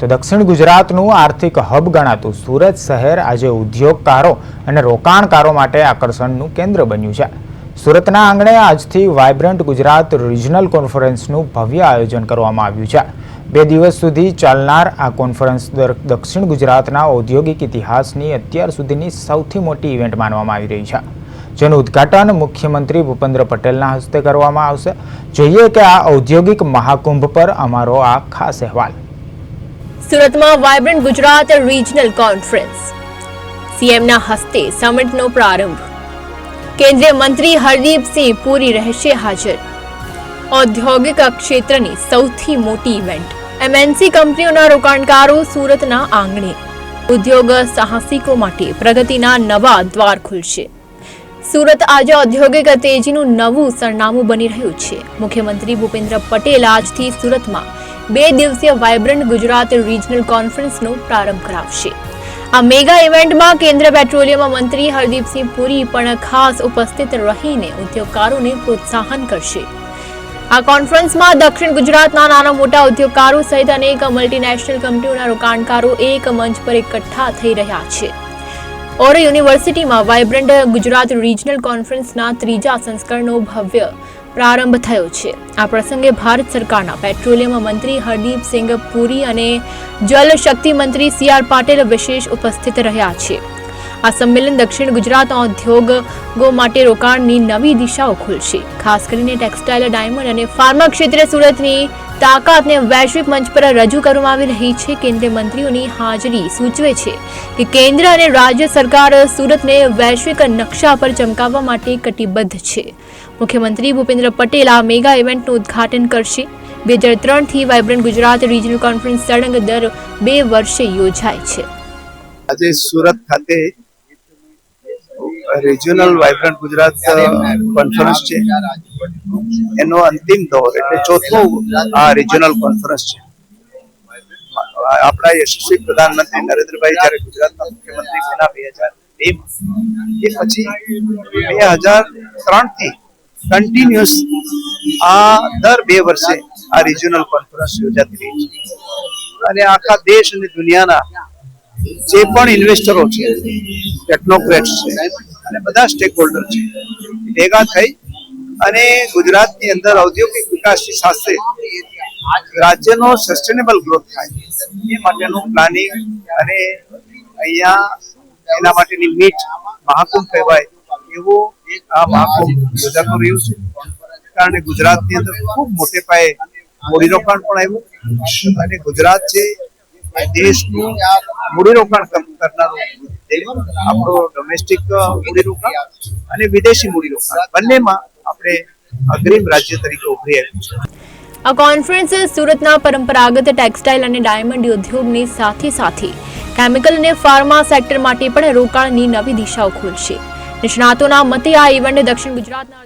તો દક્ષિણ ગુજરાતનું આર્થિક હબ ગણાતું સુરત શહેર આજે ઉદ્યોગકારો અને રોકાણકારો માટે આકર્ષણનું કેન્દ્ર બન્યું છે। સુરતના આંગણે આજથી વાઇબ્રન્ટ ગુજરાત રિજનલ કોન્ફરન્સનું ભવ્ય આયોજન કરવામાં આવ્યું છે। 2 દિવસ સુધી ચાલનાર આ કોન્ફરન્સ દક્ષિણ ગુજરાતના ઔદ્યોગિક ઇતિહાસની અત્યાર સુધીની સૌથી મોટી ઇવેન્ટ માનવામાં આવી રહી છે, જેનું ઉદ્ઘાટન મુખ્યમંત્રી ભૂપેન્દ્ર પટેલના હસ્તે કરવામાં આવશે। જોઈએ કે આ ઔદ્યોગિક મહાકુંભ પર અમારો આ ખાસ અહેવાલ। સુરતમાં વાઇબ્રન્ટ ગુજરાત રિજનલ કોન્ફરન્સ, સીએમના હસ્તે સમિટનો પ્રારંભ, કેન્દ્રીય મંત્રી હરદીપસિંહ પુરી રહેશે હાજર। ઔદ્યોગિક ક્ષેત્રની સૌથી મોટી ઇવેન્ટ, એમએનસી કંપનીઓના રોકાણકારો સુરતના આંગણે, ઉદ્યોગ સાહસિકો માટે પ્રગતિના નવા દ્વાર ખુલશે। સુરત આજે ઔદ્યોગિક તેજીનું નવું સરનામું બની રહ્યું છે। મુખ્યમંત્રી ભૂપેન્દ્ર પટેલ આજથી સુરતમાં 2 દિવસીય વાઇબ્રન્ટ ગુજરાત રિજનલ કોન્ફરન્સનો પ્રારંભ કરાવશે। આ મેગા ઇવેન્ટમાં કેન્દ્રીય પેટ્રોલિયમ મંત્રી હરદીપસિંહ પુરી પણ ખાસ ઉપસ્થિત રહીને ઉદ્યોગકારોને પ્રોત્સાહન કરશે। આ કોન્ફરન્સમાં દક્ષિણ ગુજરાતના નાના મોટા ઉદ્યોગકારો સહિત અનેક મલ્ટીનેશનલ કંપનીઓના રોકાણકારો એક મંચ પર એકઠા થઈ રહ્યા છે। ઓરો યુનિવર્સિટીમાં વાઇબ્રન્ટ ગુજરાત રિજનલ કોન્ફરન્સના 3જા સંસ્કરણનો ભવ્ય પ્રારંભ થયો છે। આ પ્રસંગે ભારત સરકારના પેટ્રોલિયમ મંત્રી હરદીપસિંહ પુરી અને જલ શક્તિ મંત્રી CR પાટીલ વિશેષ ઉપસ્થિત રહ્યા છે। આ સંમેલન દક્ષિણ ગુજરાતના ઉદ્યોગો માટે રોકાણની નવી દિશાઓ ખોલશે। ખાસ કરીને ટેક્સટાઇલ, ડાયમંડ અને ફાર્મા ક્ષેત્રે સુરતની તાકાતને વૈશ્વિક મંચ પર રજૂ કરવામાં આવી રહી છે। કેન્દ્રીય મંત્રીઓની હાજરી સૂચવે છે કે કેન્દ્ર અને રાજ્ય સરકાર સુરતને વૈશ્વિક નકશા પર ચમકાવવા માટે કટિબદ્ધ છે। મુખ્યમંત્રી ભૂપેન્દ્ર પટેલ આ મેગા ઇવેન્ટનું ઉદ્ઘાટન કરશે। 2003થી વાઇબ્રન્ટ ગુજરાત રિજનલ કોન્ફરન્સ સળંગ દર 2 વર્ષે યોજાય છે। આજે સુરત ખાતે રિજનલ વાઇબ્રન્ટ ગુજરાત કોન્ફરન્સ છે, એનો અંતિમ દોર એટલે ચોથો આ રિજનલ કોન્ફરન્સ છે। આપણા યશસ્વી પ્રધાનમંત્રી નરેન્દ્રભાઈ જ્યારે ગુજરાતના મુખ્યમંત્રી બન્યા 2002 એ પછી 2003થી કન્ટિન્યુઅસ આ દર 2 વર્ષે આ રિજનલ કોન્ફરન્સ યોજાતી રહી છે અને આખા દેશ અને દુનિયાના જે પણ ઇન્વેસ્ટરો છે, ટેકનોક્રેટ્સ છે અને બધા સ્ટેક હોલ્ડર છે, ભેગા થઈ અને ગુજરાતની અંદર ઔદ્યોગિક વિકાસની સાથે રાજ્યનો સસ્ટેનેબલ ગ્રોથ થાય એ માટેનું પ્લાનિંગ અને અહીંયા એના માટેની મીટ મહાકુંભ કહેવાય એવો આ મહાકુંભ યોજાતો રહ્યું છે। કારણે ગુજરાતની અંદર ખૂબ મોટે પાયે મૂડીરોકાણ પણ આવ્યું અને ગુજરાત છે દેશનું મૂડીરોકાણ કરનારું આપણો ડોમેસ્ટિક મૂડીરોકાણ અને વિદેશી મૂડીરોકાણ બંનેમાં આપણે અગ્રીમ રાજ્ય તરીકે ઉભરી આવ્યું છે। આ કોન્ફરન્સ સુરતના પરંપરાગત ટેક્સટાઇલ અને ડાયમંડ ઉદ્યોગની સાથે કેમિકલ અને ફાર્મા સેક્ટર માટે પણ રોકાણની નવી દિશાઓ ખોલશે। નિષ્ણાતોના મતે આ ઇવેન્ટ દક્ષિણ ગુજરાતના